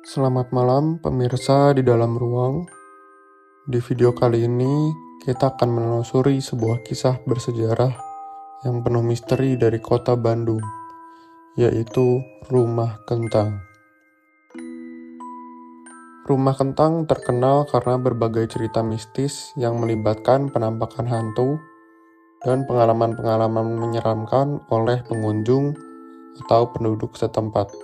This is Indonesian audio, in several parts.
Selamat malam pemirsa di dalam ruang. Di video kali ini kita akan menelusuri sebuah kisah bersejarah yang penuh misteri dari kota Bandung, yaitu Rumah Kentang. Rumah Kentang terkenal karena berbagai cerita mistis yang melibatkan penampakan hantu dan pengalaman-pengalaman menyeramkan oleh pengunjung atau penduduk setempat.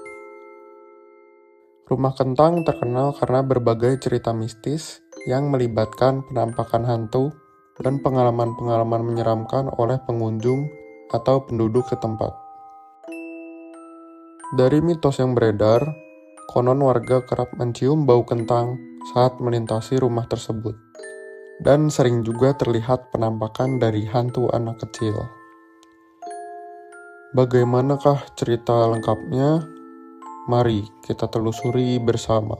Rumah Kentang terkenal karena berbagai cerita mistis yang melibatkan penampakan hantu dan pengalaman-pengalaman menyeramkan oleh pengunjung atau penduduk setempat. Dari mitos yang beredar, konon warga kerap mencium bau kentang saat melintasi rumah tersebut, dan sering juga terlihat penampakan dari hantu anak kecil. Bagaimanakah cerita lengkapnya? Mari kita telusuri bersama.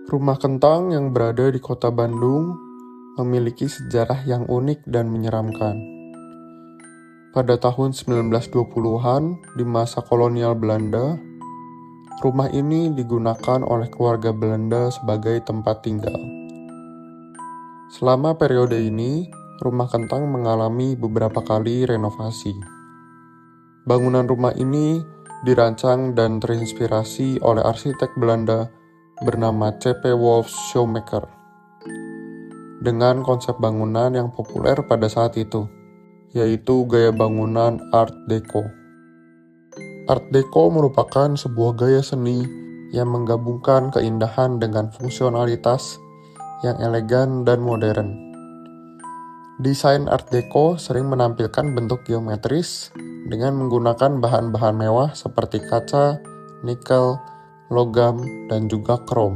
Rumah Kentang yang berada di kota Bandung memiliki sejarah yang unik dan menyeramkan. Pada tahun 1920-an, di masa kolonial Belanda, rumah ini digunakan oleh keluarga Belanda sebagai tempat tinggal. Selama periode ini, Rumah Kentang mengalami beberapa kali renovasi. Bangunan rumah ini dirancang dan terinspirasi oleh arsitek Belanda bernama C.P. Wolff Schoenmaker, dengan konsep bangunan yang populer pada saat itu, yaitu gaya bangunan Art Deco. Art Deco merupakan sebuah gaya seni yang menggabungkan keindahan dengan fungsionalitas yang elegan dan modern. Desain Art Deco sering menampilkan bentuk geometris dengan menggunakan bahan-bahan mewah seperti kaca, nikel, logam, dan juga krom.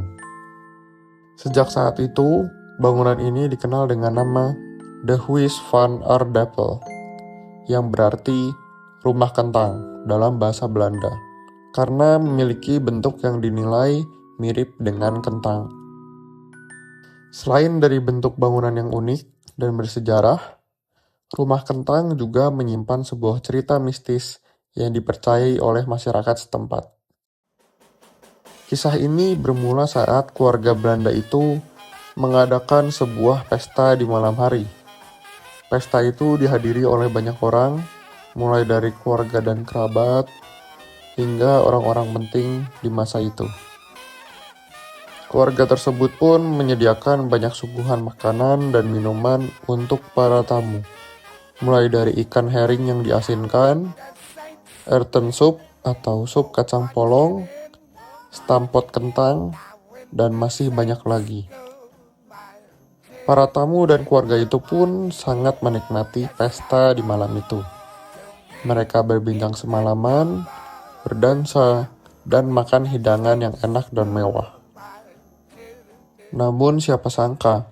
Sejak saat itu, bangunan ini dikenal dengan nama De Huis van Aardappel, yang berarti rumah kentang dalam bahasa Belanda, karena memiliki bentuk yang dinilai mirip dengan kentang. Selain dari bentuk bangunan yang unik dan bersejarah, Rumah Kentang juga menyimpan sebuah cerita mistis yang dipercayai oleh masyarakat setempat. Kisah ini bermula saat keluarga Belanda itu mengadakan sebuah pesta di malam hari. Pesta itu dihadiri oleh banyak orang, mulai dari keluarga dan kerabat, hingga orang-orang penting di masa itu. Keluarga tersebut pun menyediakan banyak suguhan makanan dan minuman untuk para tamu, mulai dari ikan herring yang diasinkan, earthen soup atau sup kacang polong, stampot kentang, dan masih banyak lagi. Para tamu dan keluarga itu pun sangat menikmati pesta di malam itu. Mereka berbincang semalaman, berdansa, dan makan hidangan yang enak dan mewah. Namun siapa sangka,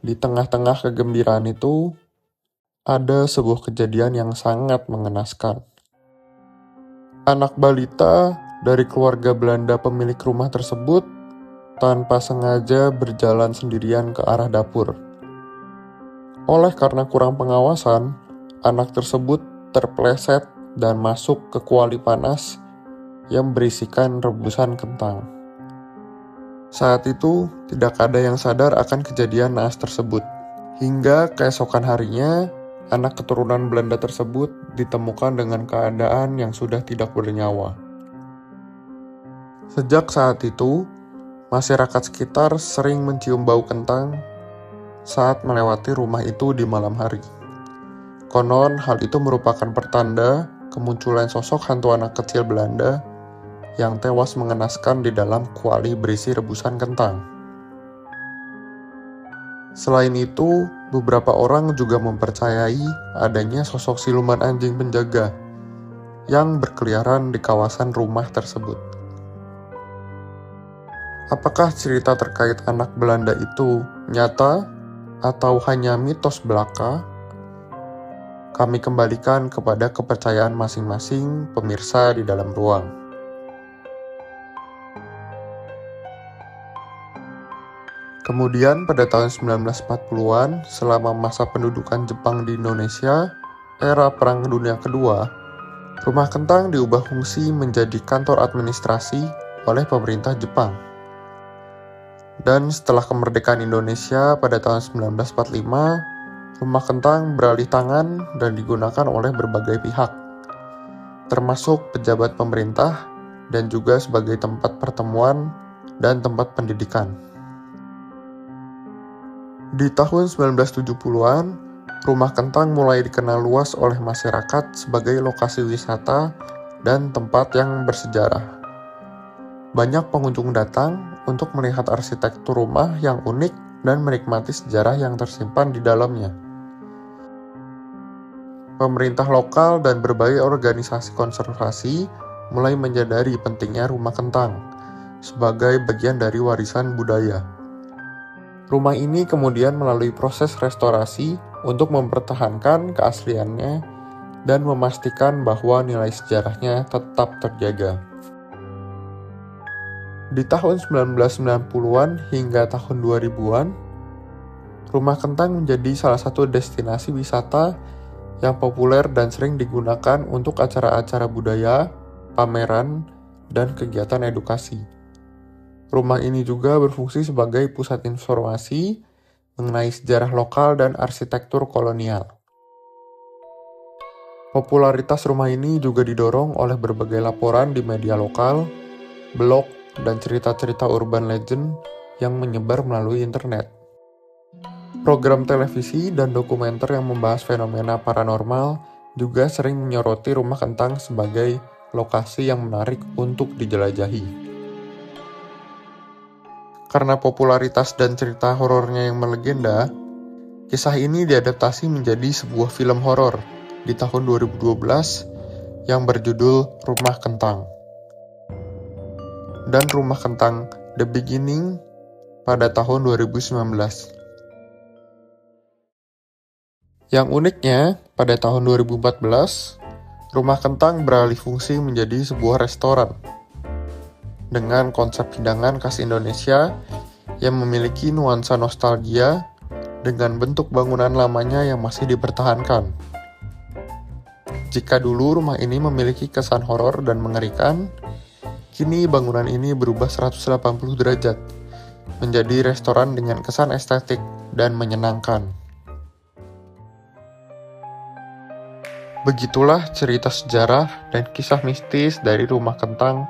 di tengah-tengah kegembiraan itu, ada sebuah kejadian yang sangat mengenaskan. Anak balita dari keluarga Belanda pemilik rumah tersebut tanpa sengaja berjalan sendirian ke arah dapur. Oleh karena kurang pengawasan, anak tersebut terpleset dan masuk ke kuali panas yang berisikan rebusan kentang. Saat itu, tidak ada yang sadar akan kejadian naas tersebut. Hingga keesokan harinya, anak keturunan Belanda tersebut ditemukan dengan keadaan yang sudah tidak bernyawa. Sejak saat itu, masyarakat sekitar sering mencium bau kentang saat melewati rumah itu di malam hari. Konon, hal itu merupakan pertanda kemunculan sosok hantu anak kecil Belanda yang tewas mengenaskan di dalam kuali berisi rebusan kentang. Selain itu, beberapa orang juga mempercayai adanya sosok siluman anjing penjaga yang berkeliaran di kawasan rumah tersebut. Apakah cerita terkait anak Belanda itu nyata atau hanya mitos belaka? Kami kembalikan kepada kepercayaan masing-masing pemirsa di dalam ruang. Kemudian pada tahun 1940-an, selama masa pendudukan Jepang di Indonesia, era Perang Dunia Kedua, Rumah Kentang diubah fungsi menjadi kantor administrasi oleh pemerintah Jepang. Dan setelah kemerdekaan Indonesia pada tahun 1945, Rumah Kentang beralih tangan dan digunakan oleh berbagai pihak, termasuk pejabat pemerintah dan juga sebagai tempat pertemuan dan tempat pendidikan. Di tahun 1970-an, Rumah Kentang mulai dikenal luas oleh masyarakat sebagai lokasi wisata dan tempat yang bersejarah. Banyak pengunjung datang untuk melihat arsitektur rumah yang unik dan menikmati sejarah yang tersimpan di dalamnya. Pemerintah lokal dan berbagai organisasi konservasi mulai menyadari pentingnya Rumah Kentang sebagai bagian dari warisan budaya. Rumah ini kemudian melalui proses restorasi untuk mempertahankan keasliannya dan memastikan bahwa nilai sejarahnya tetap terjaga. Di tahun 1990-an hingga tahun 2000-an, Rumah Kentang menjadi salah satu destinasi wisata yang populer dan sering digunakan untuk acara-acara budaya, pameran, dan kegiatan edukasi. Rumah ini juga berfungsi sebagai pusat informasi mengenai sejarah lokal dan arsitektur kolonial. Popularitas rumah ini juga didorong oleh berbagai laporan di media lokal, blog, dan cerita-cerita urban legend yang menyebar melalui internet. Program televisi dan dokumenter yang membahas fenomena paranormal juga sering menyoroti Rumah Kentang sebagai lokasi yang menarik untuk dijelajahi. Karena popularitas dan cerita horornya yang melegenda, kisah ini diadaptasi menjadi sebuah film horor di tahun 2012 yang berjudul Rumah Kentang. Dan Rumah Kentang The Beginning pada tahun 2019. Yang uniknya, pada tahun 2014, Rumah Kentang beralih fungsi menjadi sebuah restoran dengan konsep hidangan khas Indonesia yang memiliki nuansa nostalgia dengan bentuk bangunan lamanya yang masih dipertahankan. Jika dulu rumah ini memiliki kesan horor dan mengerikan, kini bangunan ini berubah 180 derajat, menjadi restoran dengan kesan estetik dan menyenangkan. Begitulah cerita sejarah dan kisah mistis dari Rumah Kentang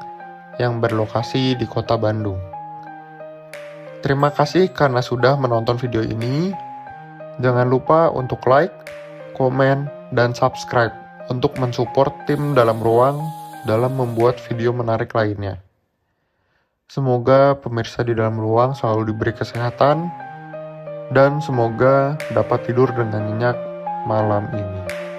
yang berlokasi di kota Bandung. Terima kasih karena sudah menonton video ini. Jangan lupa untuk like, komen, dan subscribe untuk mensupport tim Dalam Ruang dalam membuat video menarik lainnya. Semoga pemirsa di Dalam Ruang selalu diberi kesehatan dan semoga dapat tidur dengan nyenyak malam ini.